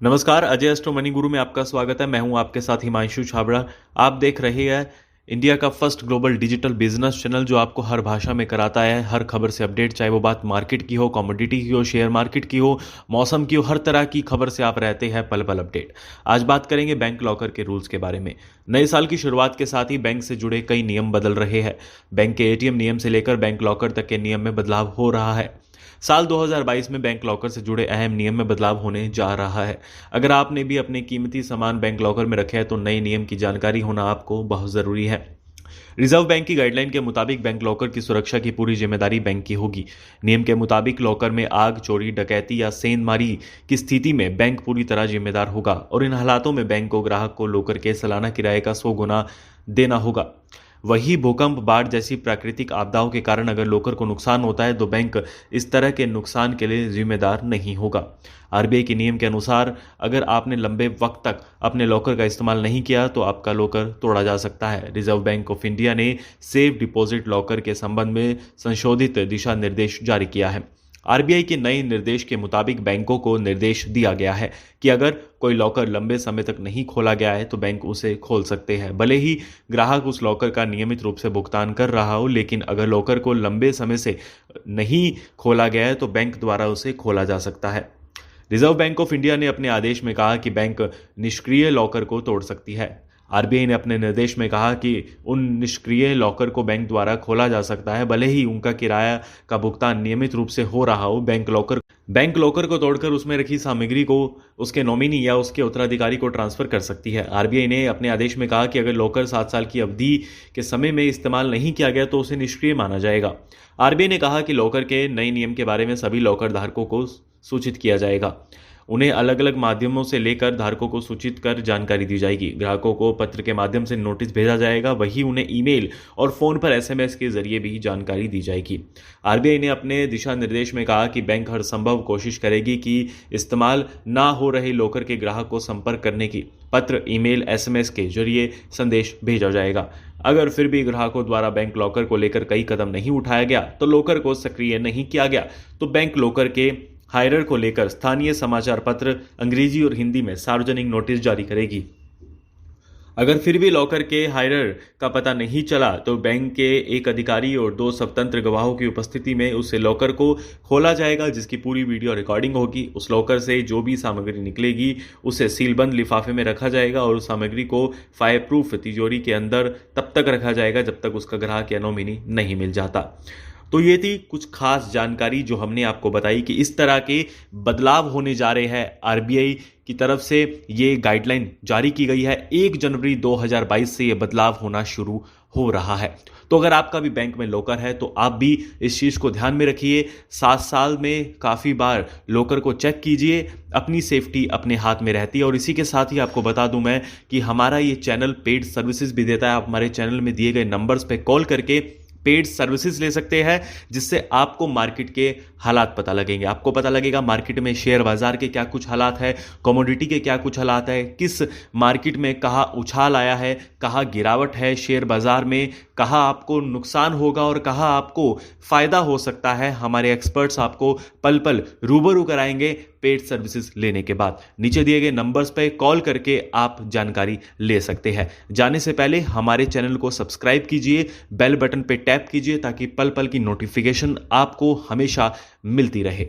नमस्कार, Ajay astro money गुरु में आपका स्वागत है। मैं हूं आपके साथ हिमांशु छाबड़ा। आप देख रहे हैं इंडिया का first global digital business channel जो आपको हर भाषा में कराता है हर खबर से अपडेट, चाहे वो बात मार्केट की हो, कमोडिटी की हो, शेयर मार्केट की हो, मौसम की हो, हर तरह की खबर से आप रहते हैं पल पल अपडेट। आज बात करेंगे बैंक लॉकर के रूल्स के बारे में। नए साल की शुरुआत के साथ ही बैंक से जुड़े कई नियम बदल रहे हैं। बैंक के एटीएम नियम से लेकर बैंक लॉकर तक के नियम में बदलाव हो रहा है। साल 2022 में बैंक लॉकर से जुड़े अहम नियम में बदलाव होने जा रहा है। अगर आपने भी अपने कीमती सामान बैंक लॉकर में रखे हैं तो नए नियम की जानकारी होना आपको बहुत ज़रूरी है। रिजर्व बैंक की गाइडलाइन के मुताबिक बैंक लॉकर की सुरक्षा की पूरी जिम्मेदारी बैंक की होगी। नियम के मुताबिक लॉकर में आग, चोरी, डकैती या सेंधमारी की स्थिति में बैंक पूरी तरह जिम्मेदार होगा और इन हालातों में बैंक को ग्राहक को लॉकर के सालाना किराए का 100 गुना देना होगा। वही भूकंप, बाढ़ जैसी प्राकृतिक आपदाओं के कारण अगर लॉकर को नुकसान होता है तो बैंक इस तरह के नुकसान के लिए जिम्मेदार नहीं होगा। आरबीआई के नियम के अनुसार अगर आपने लंबे वक्त तक अपने लॉकर का इस्तेमाल नहीं किया तो आपका लॉकर तोड़ा जा सकता है। रिजर्व बैंक ऑफ इंडिया ने सेफ डिपॉजिट लॉकर के संबंध में संशोधित दिशा निर्देश जारी किया है। आरबीआई के नए निर्देश के मुताबिक बैंकों को निर्देश दिया गया है कि अगर कोई लॉकर लंबे समय तक नहीं खोला गया है तो बैंक उसे खोल सकते हैं, भले ही ग्राहक उस लॉकर का नियमित रूप से भुगतान कर रहा हो। लेकिन अगर लॉकर को लंबे समय से नहीं खोला गया है तो बैंक द्वारा उसे खोला जा सकता है। रिजर्व बैंक ऑफ इंडिया ने अपने आदेश में कहा कि बैंक निष्क्रिय लॉकर को तोड़ सकती है। आरबीआई ने अपने निर्देश में कहा कि उन निष्क्रिय लॉकर को बैंक द्वारा खोला जा सकता है, भले ही उनका किराया का भुगतान नियमित रूप से हो रहा हो। बैंक लॉकर को तोड़कर उसमें रखी सामग्री को उसके नॉमिनी या उसके उत्तराधिकारी को ट्रांसफर कर सकती है। आरबीआई ने अपने आदेश में कहा कि अगर लॉकर 7 साल की अवधि के समय में इस्तेमाल नहीं किया गया तो उसे निष्क्रिय माना जाएगा। आरबीआई ने कहा कि लॉकर के नए नियम के बारे में सभी लॉकर धारकों को सूचित किया जाएगा। उन्हें अलग अलग माध्यमों से लेकर धारकों को सूचित कर जानकारी दी जाएगी। ग्राहकों को पत्र के माध्यम से नोटिस भेजा जाएगा, वहीं उन्हें ईमेल और फोन पर एसएमएस के जरिए भी जानकारी दी जाएगी। आरबीआई ने अपने दिशा निर्देश में कहा कि बैंक हर संभव कोशिश करेगी कि इस्तेमाल ना हो रहे लॉकर के ग्राहक को संपर्क करने की पत्र, ईमेल, एसएमएस के जरिए संदेश भेजा जाएगा। अगर फिर भी ग्राहकों द्वारा बैंक लॉकर को लेकर कई कदम नहीं उठाया गया तो लॉकर को सक्रिय नहीं किया गया तो बैंक लॉकर के हायरर को लेकर स्थानीय समाचार पत्र अंग्रेजी और हिंदी में सार्वजनिक नोटिस जारी करेगी। अगर फिर भी लॉकर के हायरर का पता नहीं चला तो बैंक के एक अधिकारी और 2 स्वतंत्र गवाहों की उपस्थिति में उस लॉकर को खोला जाएगा, जिसकी पूरी वीडियो रिकॉर्डिंग होगी। उस लॉकर से जो भी सामग्री निकलेगी उसे सीलबंद लिफाफे में रखा जाएगा और उस सामग्री को फायर प्रूफ तिजोरी के अंदर तब तक रखा जाएगा जब तक उसका ग्राहक या नॉमिनी नहीं मिल जाता। तो ये थी कुछ खास जानकारी जो हमने आपको बताई कि इस तरह के बदलाव होने जा रहे हैं। आरबीआई की तरफ से ये गाइडलाइन जारी की गई है। 1 जनवरी 2022 से ये बदलाव होना शुरू हो रहा है। तो अगर आपका भी बैंक में लॉकर है तो आप भी इस चीज़ को ध्यान में रखिए। 7 साल में काफ़ी बार लॉकर को चेक कीजिए, अपनी सेफ्टी अपने हाथ में रहती है। और इसी के साथ ही आपको बता दूं मैं कि हमारा ये चैनल पेड सर्विसेज भी देता है। आप हमारे चैनल में दिए गए नंबर्स पे कॉल करके पेड सर्विसेज ले सकते हैं, जिससे आपको मार्केट के हालात पता लगेंगे। आपको पता लगेगा मार्केट में शेयर बाजार के क्या कुछ हालात है, कमोडिटी के क्या कुछ हालात है, किस मार्केट में कहाँ उछाल आया है, कहाँ गिरावट है शेयर बाजार में, कहाँ आपको नुकसान होगा और कहाँ आपको फायदा हो सकता है। हमारे एक्सपर्ट्स आपको पल पल रूबरू कराएंगे पेड सर्विसेज लेने के बाद। नीचे दिए गए नंबर्स पर कॉल करके आप जानकारी ले सकते हैं। जाने से पहले हमारे चैनल को सब्सक्राइब कीजिए, बेल बटन पे टैप कीजिए ताकि पल पल की नोटिफिकेशन आपको हमेशा मिलती रहे।